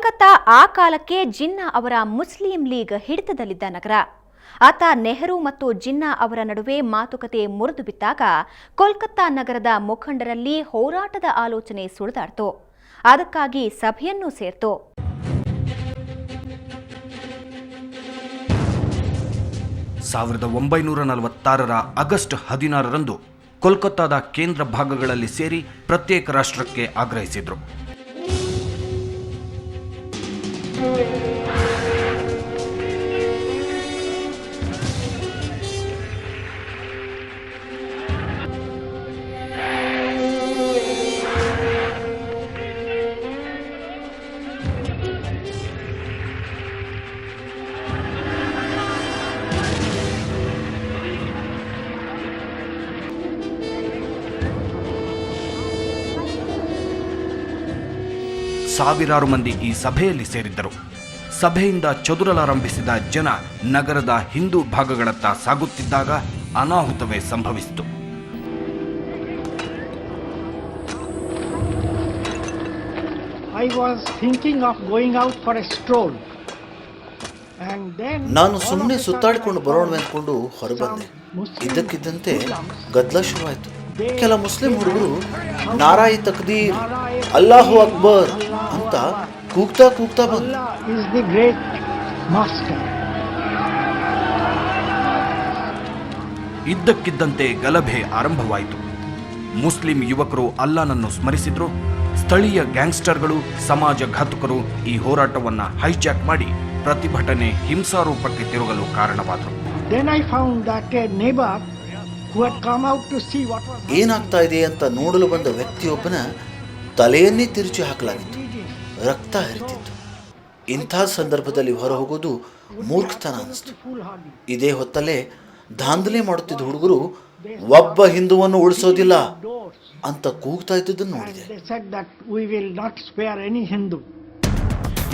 ಕೋಲ್ಕತ್ತಾ ಆ ಕಾಲಕ್ಕೆ ಜಿನ್ನಾ ಅವರ ಮುಸ್ಲಿಂ ಲೀಗ್ ಹಿಡಿತದಲ್ಲಿದ್ದ ನಗರ. ಆತ ನೆಹರು ಮತ್ತು ಜಿನ್ನಾ ಅವರ ನಡುವೆ ಮಾತುಕತೆ ಮುರಿದು ಬಿದ್ದಾಗ ಕೋಲ್ಕತ್ತಾ ನಗರದ ಮುಖಂಡರಲ್ಲಿ ಹೋರಾಟದ ಆಲೋಚನೆ ಸುಳಿದಾಡ್ತು. ಅದಕ್ಕಾಗಿ ಸಭೆಯನ್ನು ಸೇರ್ತು. ಆಗಸ್ಟ್ 16ರಂದು ಕೋಲ್ಕತ್ತಾದ ಕೇಂದ್ರ ಭಾಗಗಳಲ್ಲಿ ಸೇರಿ ಪ್ರತ್ಯೇಕ ರಾಷ್ಟ್ರಕ್ಕೆ ಆಗ್ರಹಿಸಿದ್ರು. ಸಾವಿರಾರು ಮಂದಿ ಈ ಸಭೆಯಲ್ಲಿ ಸೇರಿದ್ದರು. ಸಭೆಯಿಂದ ಚದುರಲಾರಂಭಿಸಿದ ಜನ ನಗರದ ಹಿಂದೂ ಭಾಗಗಳತ್ತ ಸಾಗುತ್ತಿದ್ದಾಗ ಅನಾಹುತವೇ ಸಂಭವಿಸಿತು. ನಾನು ಸುಮ್ಮನೆ ಸುತ್ತಾಡಿಕೊಂಡು ಬರೋಣ ಅಂದ್ಕೊಂಡು ಹೊರಬಂದೆ. ಇದ್ದಕ್ಕಿದ್ದಂತೆ ಗದ್ದಲ ಶುರುವಾಯಿತು. ಕೆಲ ಮುಸ್ಲಿಂ ಹುಡುಗರು ನಾರಾಯಿ ತಕ್ದೀರ್, ಅಲ್ಲಾಹು ಅಕ್ಬರ್ ಅಂತ ಕೂಗ್ತಾ ಬಂದು ಇದ್ದಕ್ಕಿದ್ದಂತೆ ಗಲಭೆ ಆರಂಭವಾಯಿತು. ಮುಸ್ಲಿಂ ಯುವಕರು ಅಲ್ಲಾನನ್ನು ಸ್ಮರಿಸಿದ್ರು. ಸ್ಥಳೀಯ ಗ್ಯಾಂಗ್ಸ್ಟರ್ಗಳು, ಸಮಾಜಘಾತುಕರು ಈ ಹೋರಾಟವನ್ನ ಹೈಜಾಕ್ ಮಾಡಿ ಪ್ರತಿಭಟನೆ ಹಿಂಸಾರೂಪಕ್ಕೆ ತಿರುಗಲು ಕಾರಣವಾದರು. ಏನಾಗ್ತಾ ಇದೆ ಅಂತ ನೋಡಲು ಬಂದ ವ್ಯಕ್ತಿಯೊಬ್ಬನ ತಲೆಯನ್ನೇ ತಿರುಚಿ ಹಾಕಲಾಗಿತ್ತು. ರಕ್ತ ಹರಿತಿತ್ತು. ಇಂಥ ಸಂದರ್ಭದಲ್ಲಿ ಹೊರಹೋಗೋದು ಮೂರ್ಖತನ ಅನಿಸ್ತು. ಇದೇ ಹೊತ್ತಲ್ಲೇ ದಾಂಧಲೆ ಮಾಡುತ್ತಿದ್ದ ಹುಡುಗರು ಒಬ್ಬ ಹಿಂದುವನ್ನು ಉಳಿಸೋದಿಲ್ಲ ಅಂತ ಕೂಗ್ತಾ ಇದ್ದದನ್ನು ನೋಡಿದೆ.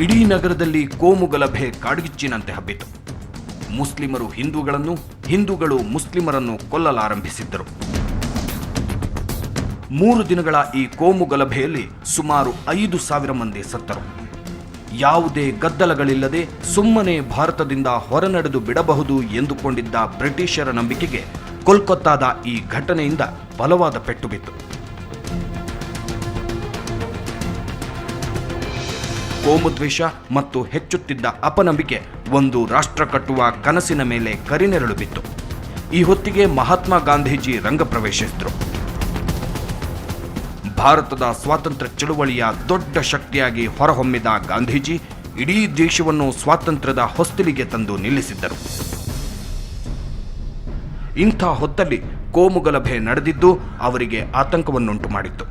ಇಡೀ ನಗರದಲ್ಲಿ ಕೋಮು ಗಲಭೆ ಕಾಡ್ಗಿಚ್ಚಿನಂತೆ ಹಬ್ಬಿತು. ಮುಸ್ಲಿಮರು ಹಿಂದೂಗಳನ್ನು, ಹಿಂದೂಗಳು ಮುಸ್ಲಿಮರನ್ನು ಕೊಲ್ಲಲಾರಂಭಿಸಿದ್ದರು. 3 ದಿನಗಳ ಈ ಕೋಮು ಗಲಭೆಯಲ್ಲಿ ಸುಮಾರು 5,000 ಮಂದಿ ಸತ್ತರು. ಯಾವುದೇ ಗದ್ದಲಗಳಿಲ್ಲದೆ ಸುಮ್ಮನೆ ಭಾರತದಿಂದ ಹೊರನಡೆದು ಬಿಡಬಹುದು ಎಂದುಕೊಂಡಿದ್ದ ಬ್ರಿಟಿಷರ ನಂಬಿಕೆಗೆ ಕೋಲ್ಕತ್ತಾದ ಈ ಘಟನೆಯಿಂದ ಬಲವಾದ ಪೆಟ್ಟು ಬಿತ್ತು. ಕೋಮುದ್ವೇಷ ಮತ್ತು ಹೆಚ್ಚುತ್ತಿದ್ದ ಅಪನಂಬಿಕೆ ಒಂದು ರಾಷ್ಟ್ರ ಕಟ್ಟುವ ಕನಸಿನ ಮೇಲೆ ಕರಿನೆರಳು ಬಿತ್ತು. ಈ ಹೊತ್ತಿಗೆ ಮಹಾತ್ಮ ಗಾಂಧೀಜಿ ರಂಗಪ್ರವೇಶಿಸಿದರು. ಭಾರತದ ಸ್ವಾತಂತ್ರ್ಯ ಚಳುವಳಿಯ ದೊಡ್ಡ ಶಕ್ತಿಯಾಗಿ ಹೊರಹೊಮ್ಮಿದ ಗಾಂಧೀಜಿ ಇಡೀ ದೇಶವನ್ನು ಸ್ವಾತಂತ್ರ್ಯದ ಹೊಸ್ತಿಲಿಗೆ ತಂದು ನಿಲ್ಲಿಸಿದ್ದರು. ಇಂಥ ಹೊತ್ತಲ್ಲಿ ಕೋಮುಗಲಭೆ ನಡೆದಿದ್ದು ಅವರಿಗೆ ಆತಂಕವನ್ನುಂಟು ಮಾಡಿತ್ತು.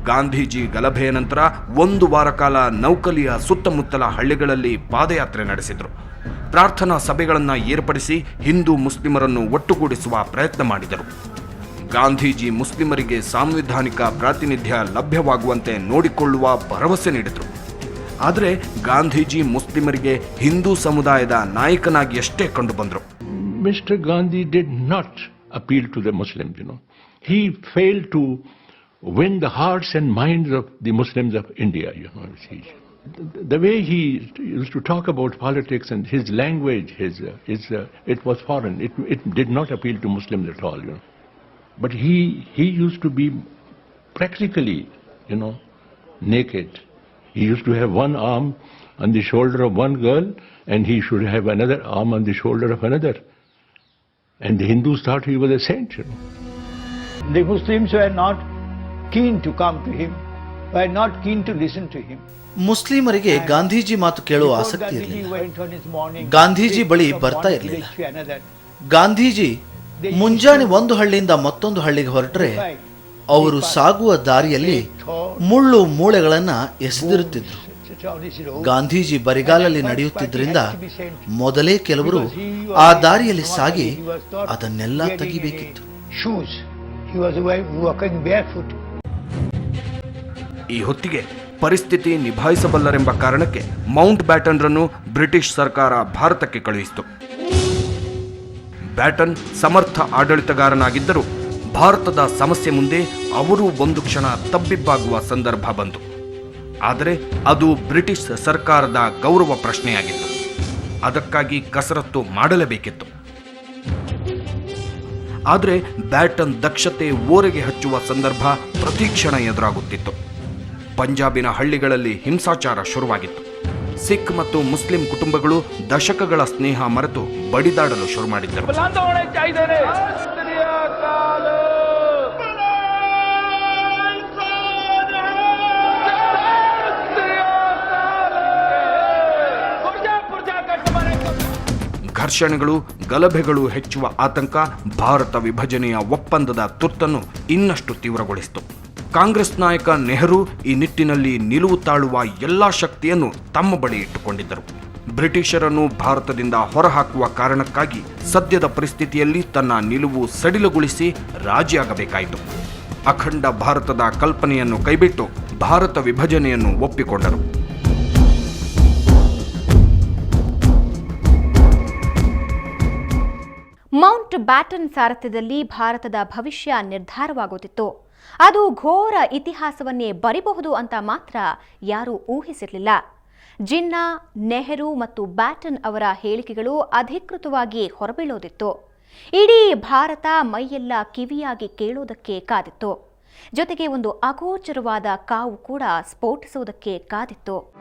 ಗಾಂಧೀಜಿ ಗಲಭೆಯ ನಂತರ 1 ವಾರ ಕಾಲ ನೌಕಲಿಯ ಸುತ್ತಮುತ್ತಲ ಹಳ್ಳಿಗಳಲ್ಲಿ ಪಾದಯಾತ್ರೆ ನಡೆಸಿದರು. ಪ್ರಾರ್ಥನಾ ಸಭೆಗಳನ್ನು ಏರ್ಪಡಿಸಿ ಹಿಂದೂ ಮುಸ್ಲಿಮರನ್ನು ಒಟ್ಟುಗೂಡಿಸುವ ಪ್ರಯತ್ನ ಮಾಡಿದರು. ಗಾಂಧೀಜಿ ಮುಸ್ಲಿಮರಿಗೆ ಸಾಂವಿಧಾನಿಕ ಪ್ರಾತಿನಿಧ್ಯ ಲಭ್ಯವಾಗುವಂತೆ ನೋಡಿಕೊಳ್ಳುವ ಭರವಸೆ ನೀಡಿದರು. ಆದರೆ ಗಾಂಧೀಜಿ ಮುಸ್ಲಿಮರಿಗೆ ಹಿಂದೂ ಸಮುದಾಯದ ನಾಯಕನಾಗಿ ಅಷ್ಟೇ ಕಂಡು ಬಂದರು. Mr. Gandhi did not appeal to the Muslims, He failed to win the hearts and minds of the Muslims of India, The way he used to talk about politics and his language, it was foreign. It did not appeal to Muslims at all, But he used to be practically, naked. He used to have one arm on the shoulder of one girl, and he should have another arm on the shoulder of another. And the Hindus thought he was a saint, The Muslims were not keen to come to him, were not keen to listen to him. ಮುಸ್ಲಿಮರಿಗೆ ಗಾಂಧೀಜಿ ಮಾತು ಕೇಳುವ ಆಸಕ್ತಿ ಇರಲಿಲ್ಲ. ಗಾಂಧೀಜಿ ಬಳಿ ಬರ್ತಾ ಇರಲಿಲ್ಲ. ಗಾಂಧೀಜಿ ಮುಂಜಾನೆ ಒಂದು ಹಳ್ಳಿಯಿಂದ ಮತ್ತೊಂದು ಹಳ್ಳಿಗೆ ಹೊರಟ್ರೆ ಅವರು ಸಾಗುವ ದಾರಿಯಲ್ಲಿ ಮುಳ್ಳು ಮೂಳೆಗಳನ್ನ ಎಸೆದಿರುತ್ತಿದ್ರು. ಗಾಂಧೀಜಿ ಬರಿಗಾಲಲ್ಲಿ ನಡೆಯುತ್ತಿದ್ದರಿಂದ ಮೊದಲೇ ಕೆಲವರು ಆ ದಾರಿಯಲ್ಲಿ ಸಾಗಿ ಅದನ್ನೆಲ್ಲ ತೆಗಿಬೇಕಿತ್ತು. ಈ ಹೊತ್ತಿಗೆ ಪರಿಸ್ಥಿತಿ ನಿಭಾಯಿಸಬಲ್ಲರೆಂಬ ಕಾರಣಕ್ಕೆ ಮೌಂಟ್ ಬ್ಯಾಟನ್ರನ್ನು ಬ್ರಿಟಿಷ್ ಸರ್ಕಾರ ಭಾರತಕ್ಕೆ ಕಳುಹಿಸಿತು. ಬ್ಯಾಟನ್ ಸಮರ್ಥ ಆಡಳಿತಗಾರನಾಗಿದ್ದರೂ ಭಾರತದ ಸಮಸ್ಯೆ ಮುಂದೆ ಅವರೂ ಒಂದು ಕ್ಷಣ ತಬ್ಬಿಬ್ಬಾಗುವ ಸಂದರ್ಭ ಬಂತು. ಆದರೆ ಅದು ಬ್ರಿಟಿಷ್ ಸರ್ಕಾರದ ಗೌರವ ಪ್ರಶ್ನೆಯಾಗಿತ್ತು. ಅದಕ್ಕಾಗಿ ಕಸರತ್ತು ಮಾಡಲೇಬೇಕಿತ್ತು. ಆದರೆ ಬ್ಯಾಟನ್ ದಕ್ಷತೆ ಓರೆಗೆ ಹಚ್ಚುವ ಸಂದರ್ಭ ಪ್ರತಿಕ್ಷಣ ಎದುರಾಗುತ್ತಿತ್ತು. ಪಂಜಾಬಿನ ಹಳ್ಳಿಗಳಲ್ಲಿ ಹಿಂಸಾಚಾರ ಶುರುವಾಗಿತ್ತು. ಸಿಖ್ ಮತ್ತು ಮುಸ್ಲಿಂ ಕುಟುಂಬಗಳು ದಶಕಗಳ ಸ್ನೇಹ ಮರೆತು ಬಡಿದಾಡಲು ಶುರು ಮಾಡಿದ್ದರು. ಘರ್ಷಣೆಗಳು, ಗಲಭೆಗಳು ಹೆಚ್ಚುವ ಆತಂಕ ಭಾರತ ವಿಭಜನೆಯ ಒಪ್ಪಂದದ ತುರ್ತನ್ನು ಇನ್ನಷ್ಟು ತೀವ್ರಗೊಳಿಸಿತು. ಕಾಂಗ್ರೆಸ್ ನಾಯಕ ನೆಹರು ಈ ನಿಟ್ಟಿನಲ್ಲಿ ನಿಲುವು ತಾಳುವ ಎಲ್ಲಾ ಶಕ್ತಿಯನ್ನು ತಮ್ಮ ಬಳಿ ಇಟ್ಟುಕೊಂಡಿದ್ದರು. ಬ್ರಿಟಿಷರನ್ನು ಭಾರತದಿಂದ ಹೊರಹಾಕುವ ಕಾರಣಕ್ಕಾಗಿ ಸದ್ಯದ ಪರಿಸ್ಥಿತಿಯಲ್ಲಿ ತನ್ನ ನಿಲುವು ಸಡಿಲಗೊಳಿಸಿ ರಾಜಿಯಾಗಬೇಕಾಯಿತು. ಅಖಂಡ ಭಾರತದ ಕಲ್ಪನೆಯನ್ನು ಕೈಬಿಟ್ಟು ಭಾರತ ವಿಭಜನೆಯನ್ನು ಒಪ್ಪಿಕೊಂಡರು. ಮೌಂಟ್ ಬ್ಯಾಟನ್ ಸಾರಥ್ಯದಲ್ಲಿ ಭಾರತದ ಭವಿಷ್ಯ ನಿರ್ಧಾರವಾಗುತ್ತಿತ್ತು. ಅದು ಘೋರ ಇತಿಹಾಸವನ್ನೇ ಬರಿಬಹುದು ಅಂತ ಮಾತ್ರ ಯಾರೂ ಊಹಿಸಿರಲಿಲ್ಲ. ಜಿನ್ನಾ, ನೆಹರು ಮತ್ತು ಬ್ಯಾಟನ್ ಅವರ ಹೇಳಿಕೆಗಳು ಅಧಿಕೃತವಾಗಿ ಹೊರಬೀಳೋದಿತ್ತು. ಇಡೀ ಭಾರತ ಮೈಯೆಲ್ಲ ಕಿವಿಯಾಗಿ ಕೇಳೋದಕ್ಕೆ ಕಾದಿತ್ತು. ಜೊತೆಗೆ ಒಂದು ಅಗೋಚರವಾದ ಕಾವು ಕೂಡ ಸ್ಫೋಟಿಸುವುದಕ್ಕೆ ಕಾದಿತ್ತು.